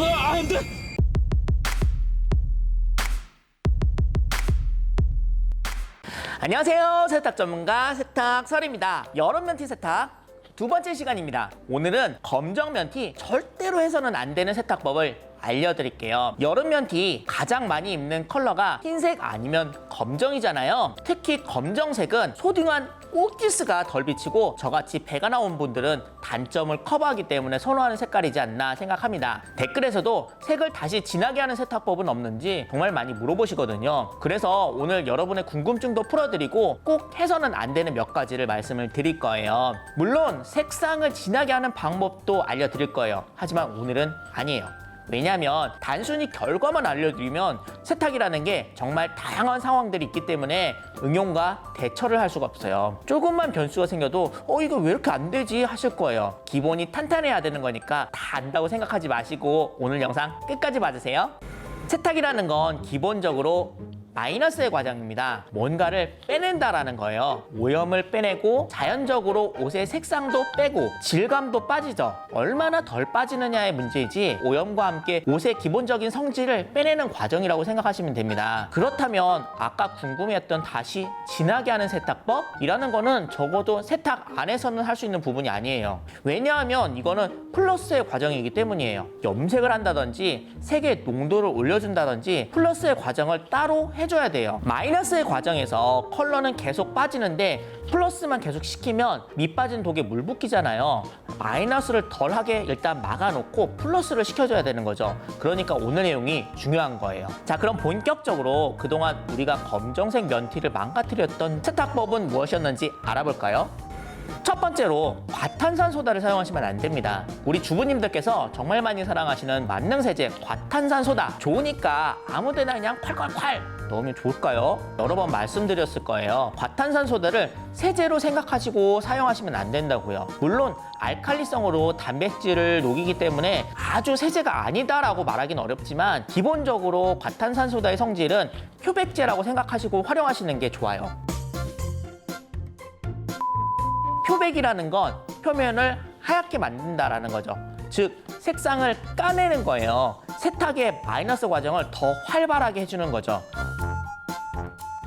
안 돼! 안녕하세요. 세탁 전문가 세탁설입니다. 여름 면티 세탁 두 번째 시간입니다. 오늘은 검정 면티 절대로 해서는 안 되는 세탁법을 알려드릴게요. 여름 면티 가장 많이 입는 컬러가 흰색 아니면 검정이잖아요. 특히 검정색은 소딩한 옥지스가 덜 비치고 저같이 배가 나온 분들은 단점을 커버하기 때문에 선호하는 색깔이지 않나 생각합니다. 댓글에서도 색을 다시 진하게 하는 세탁법은 없는지 정말 많이 물어보시거든요. 그래서 오늘 여러분의 궁금증도 풀어드리고 꼭 해서는 안 되는 몇 가지를 말씀을 드릴 거예요. 물론 색상을 진하게 하는 방법도 알려드릴 거예요. 하지만 오늘은 아니에요. 왜냐하면 단순히 결과만 알려드리면 세탁이라는 게 정말 다양한 상황들이 있기 때문에 응용과 대처를 할 수가 없어요. 조금만 변수가 생겨도 이거 왜 이렇게 안 되지 하실 거예요. 기본이 탄탄해야 되는 거니까 다 안다고 생각하지 마시고 오늘 영상 끝까지 봐주세요. 세탁이라는 건 기본적으로 마이너스의 과정입니다. 뭔가를 빼낸다라는 거예요. 오염을 빼내고 자연적으로 옷의 색상도 빼고 질감도 빠지죠. 얼마나 덜 빠지느냐의 문제이지 오염과 함께 옷의 기본적인 성질을 빼내는 과정이라고 생각하시면 됩니다. 그렇다면 아까 궁금해했던 다시 진하게 하는 세탁법이라는 거는 적어도 세탁 안에서는 할 수 있는 부분이 아니에요. 왜냐하면 이거는 플러스의 과정이기 때문이에요. 염색을 한다든지 색의 농도를 올려준다든지 플러스의 과정을 따로 해줘야 돼요. 마이너스의 과정에서 컬러는 계속 빠지는데 플러스만 계속 시키면 밑 빠진 독에 물 붓기잖아요. 마이너스를 덜하게 일단 막아놓고 플러스를 시켜줘야 되는 거죠. 그러니까 오늘 내용이 중요한 거예요. 자, 그럼 본격적으로 그동안 우리가 검정색 면티를 망가뜨렸던 세탁법은 무엇이었는지 알아볼까요? 첫 번째로 과탄산소다를 사용하시면 안 됩니다. 우리 주부님들께서 정말 많이 사랑하시는 만능세제 과탄산소다 좋으니까 아무데나 그냥 콸콸콸 넣으면 좋을까요? 여러 번 말씀드렸을 거예요. 과탄산소다를 세제로 생각하시고 사용하시면 안 된다고요. 물론 알칼리성으로 단백질을 녹이기 때문에 아주 세제가 아니다라고 말하기는 어렵지만 기본적으로 과탄산소다의 성질은 표백제라고 생각하시고 활용하시는 게 좋아요. 표백이라는 건 표면을 하얗게 만든다라는 거죠. 즉 색상을 까내는 거예요. 세탁의 마이너스 과정을 더 활발하게 해주는 거죠.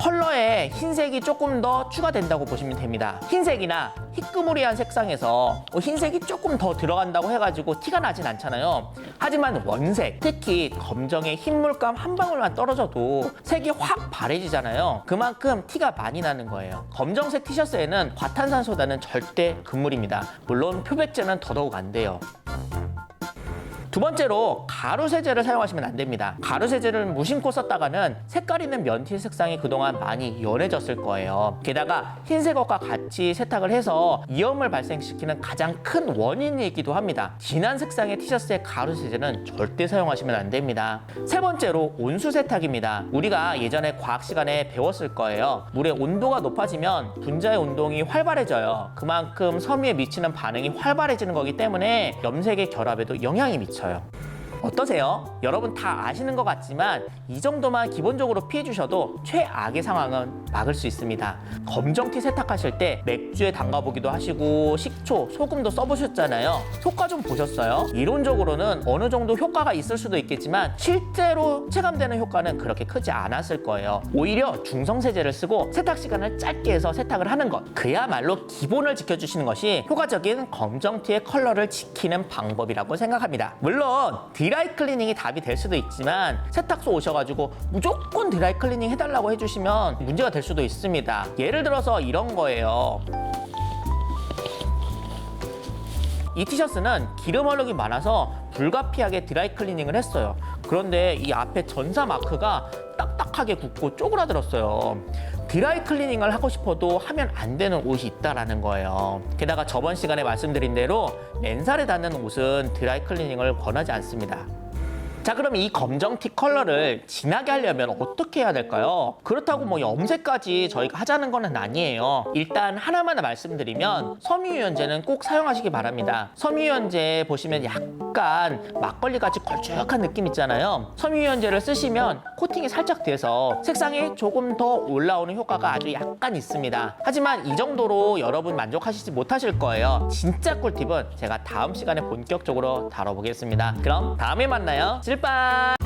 컬러에 흰색이 조금 더 추가된다고 보시면 됩니다. 흰색이나 희끄무리한 색상에서 흰색이 조금 더 들어간다고 해가지고 티가 나진 않잖아요. 하지만 원색, 특히 검정의 흰물감 한 방울만 떨어져도 색이 확 바래지잖아요. 그만큼 티가 많이 나는 거예요. 검정색 티셔츠에는 과탄산소다는 절대 금물입니다. 물론 표백제는 더더욱 안 돼요. 두 번째로 가루세제를 사용하시면 안 됩니다. 가루세제를 무심코 썼다가는 색깔 있는 면티 색상이 그동안 많이 연해졌을 거예요. 게다가 흰색옷과 같이 세탁을 해서 이염을 발생시키는 가장 큰 원인이기도 합니다. 진한 색상의 티셔츠에 가루세제는 절대 사용하시면 안 됩니다. 세 번째로 온수세탁입니다. 우리가 예전에 과학 시간에 배웠을 거예요. 물의 온도가 높아지면 분자의 운동이 활발해져요. 그만큼 섬유에 미치는 반응이 활발해지는 거기 때문에 염색의 결합에도 영향이 미쳐요. 어떠세요? 여러분 다 아시는 것 같지만 이 정도만 기본적으로 피해 주셔도 최악의 상황은 막을 수 있습니다. 검정티 세탁하실 때 맥주에 담가보기도 하시고 식초, 소금도 써보셨잖아요. 효과 좀 보셨어요? 이론적으로는 어느 정도 효과가 있을 수도 있겠지만 실제로 체감되는 효과는 그렇게 크지 않았을 거예요. 오히려 중성세제를 쓰고 세탁 시간을 짧게 해서 세탁을 하는 것, 그야말로 기본을 지켜주시는 것이 효과적인 검정티의 컬러를 지키는 방법이라고 생각합니다. 물론 드라이 클리닝이 답이 될 수도 있지만 세탁소 오셔가지고 무조건 드라이 클리닝 해달라고 해주시면 문제가 될 수도 있습니다. 예를 들어서 이런 거예요. 이 티셔츠는 기름 얼룩이 많아서 불가피하게 드라이 클리닝을 했어요. 그런데 이 앞에 전사 마크가 딱딱하게 굳고 쪼그라들었어요. 드라이 클리닝을 하고 싶어도 하면 안 되는 옷이 있다라는 거예요. 게다가 저번 시간에 말씀드린 대로 맨살에 닿는 옷은 드라이 클리닝을 권하지 않습니다. 자, 그럼 이 검정 티 컬러를 진하게 하려면 어떻게 해야 될까요? 그렇다고 뭐 염색까지 저희가 하자는 건 아니에요. 일단 하나만 말씀드리면 섬유유연제는 꼭 사용하시기 바랍니다. 섬유유연제 보시면 약간 막걸리같이 걸쭉한 느낌 있잖아요. 섬유유연제를 쓰시면 코팅이 살짝 돼서 색상이 조금 더 올라오는 효과가 아주 약간 있습니다. 하지만 이 정도로 여러분 만족하시지 못하실 거예요. 진짜 꿀팁은 제가 다음 시간에 본격적으로 다뤄보겠습니다. 그럼 다음에 만나요. 찔빠!